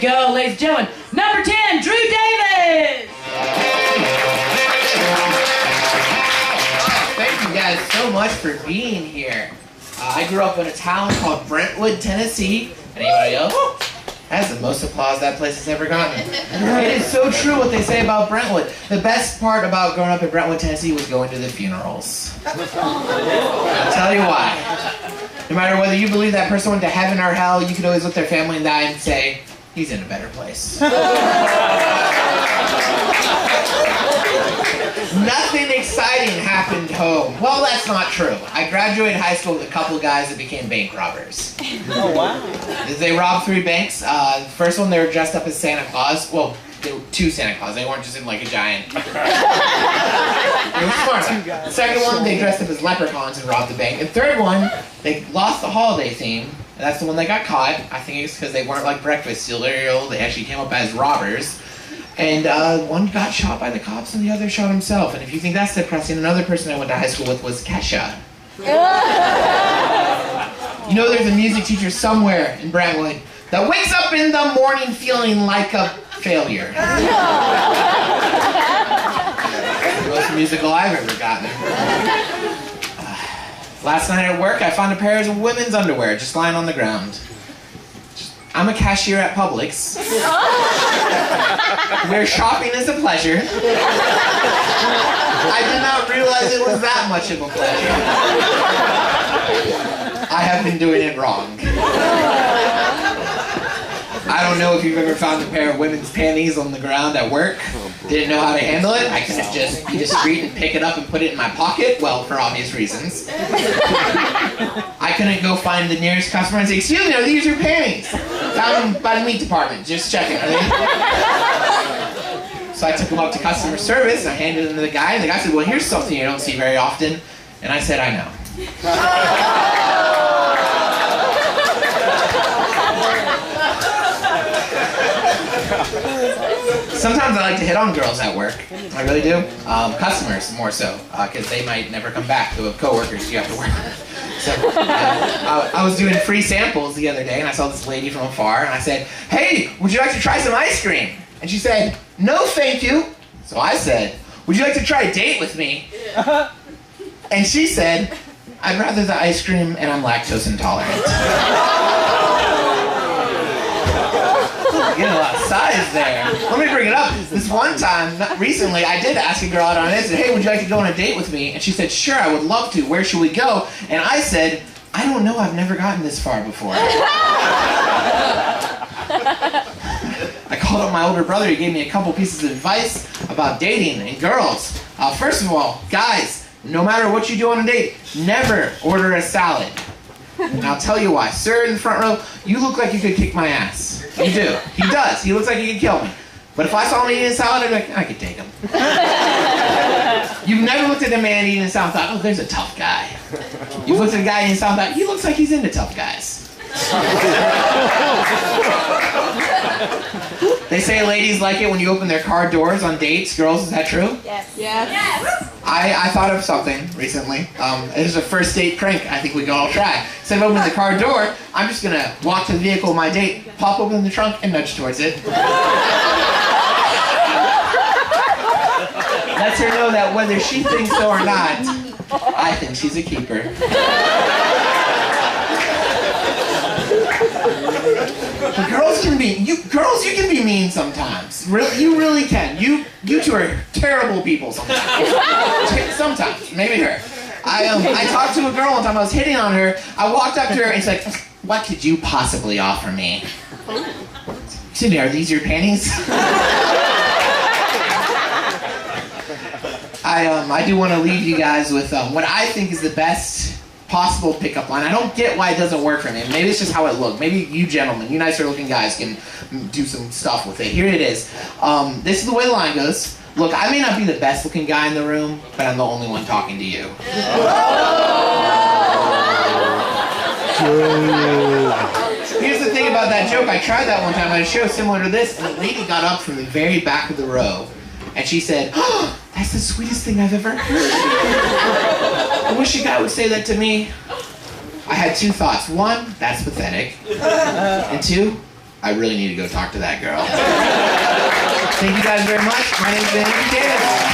Go, ladies and gentlemen. Number 10, Drew Davis. Thank you guys so much for being here. I grew up in a town called Brentwood, Tennessee. Anybody else? That's the most applause that place has ever gotten. It is so true what they say about Brentwood. The best part about growing up in Brentwood, Tennessee was going to the funerals. I'll tell you why. No matter whether you believe that person went to heaven or hell, you could always look their family in the eye and say, he's in a better place. Nothing exciting happened home. Well, that's not true. I graduated high school with a couple of guys that became bank robbers. Oh, wow. They robbed 3 banks. The first one, they were dressed up as Santa Claus. Well, they were 2 Santa Claus. They weren't just in like a giant. They were smart. The second one, they dressed up as leprechauns and robbed the bank. And third one, they lost the holiday theme. And that's the one that got caught. I think it's because they weren't like breakfast cereal. They actually came up as robbers. And one got shot by the cops and the other shot himself. And if you think that's depressing, another person I went to high school with was Kesha. You know there's a music teacher somewhere in Brentwood that wakes up in the morning feeling like a failure. The most musical I've ever gotten. Last night at work, I found a pair of women's underwear just lying on the ground. I'm a cashier at Publix, where shopping is a pleasure. I did not realize it was that much of a pleasure. I have been doing it wrong. I don't know if you've ever found a pair of women's panties on the ground at work. Didn't know how to handle it. I couldn't just be discreet and pick it up and put it in my pocket. Well, for obvious reasons. I couldn't go find the nearest customer and say, excuse me, are these your panties? Found them by the meat department. Just checking, are they? So I took them up to customer service. I handed them to the guy, and the guy said, well, here's something you don't see very often. And I said, I know. Sometimes I like to hit on girls at work. I really do. Customers, more so, because they might never come back to coworkers you have to work with. So, I was doing free samples the other day, and I saw this lady from afar, and I said, hey, would you like to try some ice cream? And she said, no, thank you. So I said, would you like to try a date with me? And she said, I'd rather the ice cream, and I'm lactose intolerant. Getting a lot of size there. Let me bring it up. This one time, recently, I did ask a girl out on it. I said, hey, would you like to go on a date with me? And she said, sure, I would love to. Where should we go? And I said, I don't know. I've never gotten this far before. I called up my older brother. He gave me a couple pieces of advice about dating and girls. First of all, guys, no matter what you do on a date, never order a salad. And I'll tell you why. Sir in the front row, you look like you could kick my ass. You do. He does. He looks like he could kill me. But if I saw him eating a salad, I'd be like, I could take him. You've never looked at a man eating a salad and thought, oh, there's a tough guy. You've looked at a guy eating a salad and thought, he looks like he's into tough guys. They say ladies like it when you open their car doors on dates. Girls, is that true? Yes. Yes. I thought of something recently. It is a first date prank I think we can all try. Instead of opening the car door, I'm just going to walk to the vehicle of my date, pop open the trunk, and nudge towards it. Lets her know that whether she thinks so or not, I think she's a keeper. But girls can be, you can be mean sometimes. You really can. You two are terrible people sometimes. Sometimes, maybe her. I talked to a girl one time, I was hitting on her. I walked up to her and she's like, what could you possibly offer me? Excuse me, are these your panties? I do want to leave you guys with what I think is the best possible pickup line. I don't get why it doesn't work for me. Maybe it's just how it looked. Maybe you gentlemen, you nicer looking guys can do some stuff with it. Here it is. This is the way the line goes. Look, I may not be the best looking guy in the room, but I'm the only one talking to you. Here's the thing about that joke. I tried that one time at a show similar to this, and a lady got up from the very back of the row, and she said, oh, that's the sweetest thing I've ever heard. I wish a guy would say that to me. I had 2 thoughts. 1, that's pathetic. And 2, I really need to go talk to that girl. Thank you guys very much. My name's Andrew Davis.